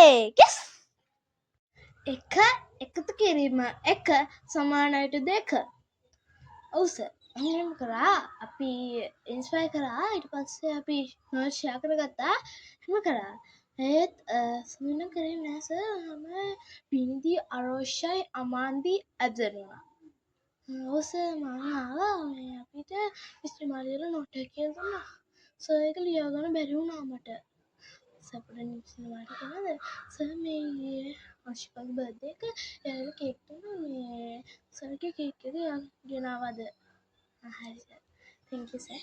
Yes. එක එකතු කිරීම එක සමානයට දෙක. ඔව් සර්. එහෙම කරා අපි ඉන්ස්පයර් කරා ඊට පස්සේ අපි නෝට්ස් ෂෙයා කරගත්තා. එහෙම කරා. ඒත් සුමින කරේ නෑ සර්. මම බින්දි අරෝෂයි අමාන්දි ඇදෙනවා. ඔව් සර් මම ආවා මේ අපිට මිස්ටර් මාලියල නෝට් එක කියලා දුන්නා. සර් ඒක ලියා ගන්න බැරි වුණා මට. සප්පට නිසිනවාට කියනද සර් මේ ඊයේ අශිකාගේ බර්ත්ඩේ එක එයාලා කේක් දුන්නා මේ සර්ගේ කේක් එක ගෙනාවද? හරි සර්. thank you sir.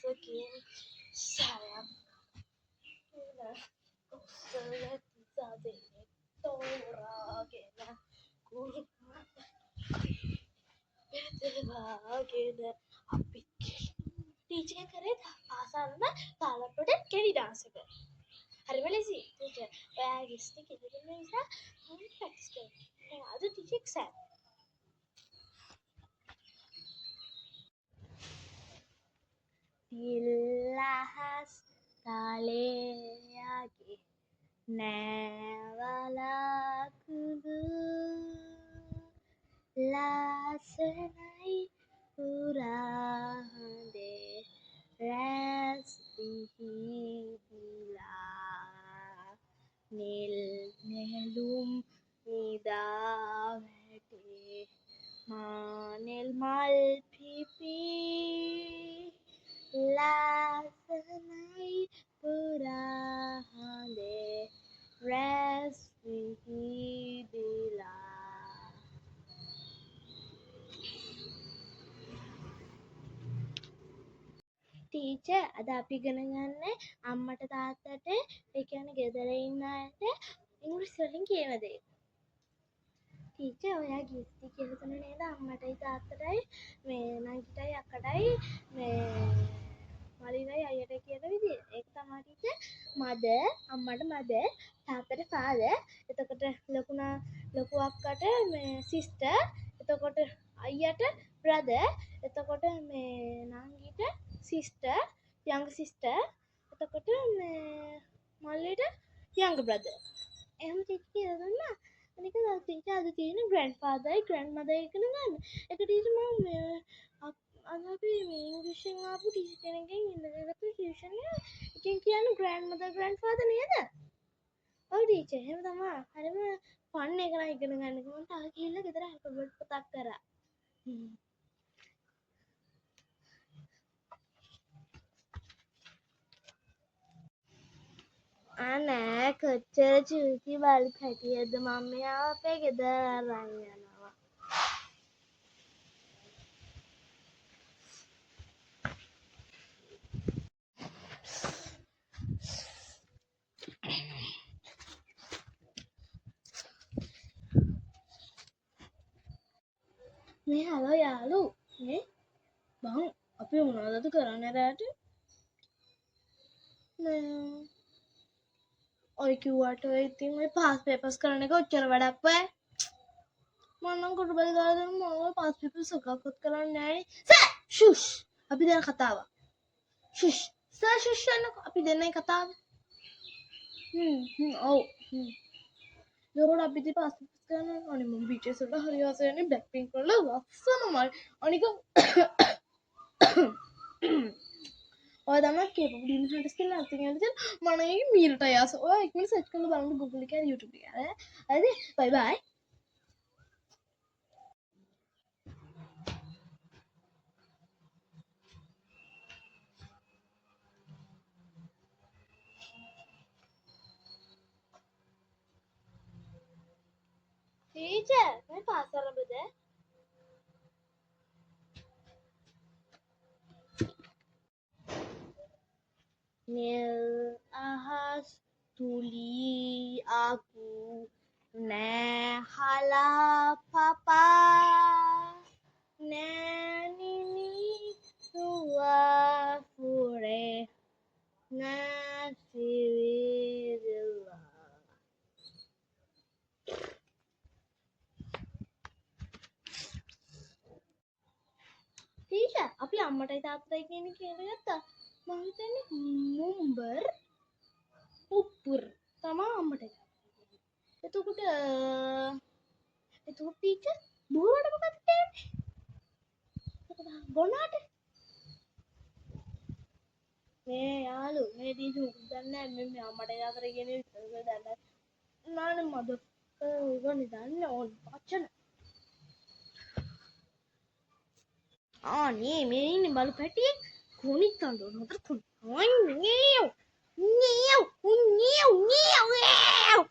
ගසකින් සයක් උස්සල තිසදෙනෙක් තෝරාගෙන බෙදවාගෙන අපි ටීචර් කරේ ආසන්න තාලපොඩ කෙලි ඩාන්ස් එක. හරිම ලේසි. ටීචර් ඔයාගේ ස්ටික් ඉදිරිය නිසා මම ප්‍රැක්ටිස් කරනවා. අද ටීචර් එක්සෑම්. දිල්ලහස් තලයාගේ නෑවලකුදු ලස්සනයි පුරාහඬේ රැස් පිහිදිලා නිල් නෙළුම් නිදා වැටේ මානෙල් මල් පිපි ලස්සනයි පුරාහඬේ රැස් විහිදිලා. ටීචර් අද අපි ඉගෙන ගන්නේ අම්මට තාත්තට ඒ කියන්නේ ගෙදර ඉන්න අයට ඉංග්‍රීසි වලින් කියන දේ. ටීචර් ඔයා ගිෆ්ටි කියලා දුන්නේ නේද අම්මටයි තාත්තටයි මේ නංගිටයි අක්කටයි මේ මලිනයි අයියටයි කියන විදිය. ඒක තමයි ටීචර් මදර් අම්මට මදර් තාත්තට ෆාදර් එතකොට ලොකු අක්කට මේ සිස්ටර් එතකොට අයියට බ්‍රදර් එතකොට මේ නංගිට සිස්ටර් යංග සිස්ටර් එතකොට මේ මල්ලිට යංග බ්‍රදර්. එහෙම ටීචර් කියලා දුන්නා. අනික ටීචර් අද තියෙන ග්‍රෑන්ඩ්ෆාදර්යි ග්‍රෑන්ඩ්මදර් ඉගෙන ගන්න. ඒක ටීචර් මම මේ අද අපි මේ ඉංග්‍රීසියෙන් ආපු ටීචර් කෙනෙක්ගෙන් ඉගෙනගත්තු ටියුෂන් එක. ඉතින් කියන්නේ ග්‍රෑන්ඩ්මදර් ග්‍රෑන්ඩ්ෆාදර් නේද? ඔව් ටීචර් එහෙම තමයි. හරිම ෆන් එක නම් ඉගෙන ගන්න. මම තාම ගිහිල්ලා ගෙදර ඇල්ෆබෙට් පොතක් කරා. නෑ කොච්චර චූටි බලු පැටියද මම මෙයාව අපේ ගෙදර අරන් යනවා. මේ හලෝ යාළු මේ බං අපි මොනවද කරන්න රැට ඔය කිව්වට ඔය ඉතින් ඔය පාස් පේපර්ස් කරන එක ඔච්චර වැඩක් බෑ මම නම් කොට බල දාලා දෙන්න මම ඔය පාස් පේපර්ස් එකක්වත් කරන්නේ නැහැ සර් ෂුෂ් අපි දෙන කතාව ෂුෂ් සර් ෂුෂ් අපි දෙන්නයි කතාව ඔව් දොරට අපි ඉතින් පාස් පේපර්ස් කරනවා අනේ මම BTS වලට හරි ආසයි යන්නේ බ්ලැක්පින්ක් වල ලස්සනමයි අනික ඔය තමයි K-pop demon hunters කියලා අර්ථයෙන් යන්නේ මම ඒක මීරටයි ආස ඔය ඉක්මනට සර්ච් කරලා බලන්න Google එකේ YouTube එකේ හරිද බයි බයි ටීචර් මේ pass ආරම්භද Nil ahas tuli aku nehala papa nenini tua fure nasiwidillah අම්මටයි තාත්තටයි කියන කියලා ගත්තා. මම හිතන්නේ මුම්බර් උප්පුර් තමයි අම්මට. එතකොට ටීචර් දුවට මොකක්ද කියන්නේ? බොනාට මේ යාළු මේ ටීචර් දන්නේ මේ අම්මට තාත්තට කියන විස්තර දන්නේ නානේ මද ඕගොල්ලෝ දන්නේ ඕන වචන. නේ මේ ඉන්නේ බලු පැටියෙක් කොනික් තඬ නතර කොන් නියෝ නියෝ නියෝ නියෝ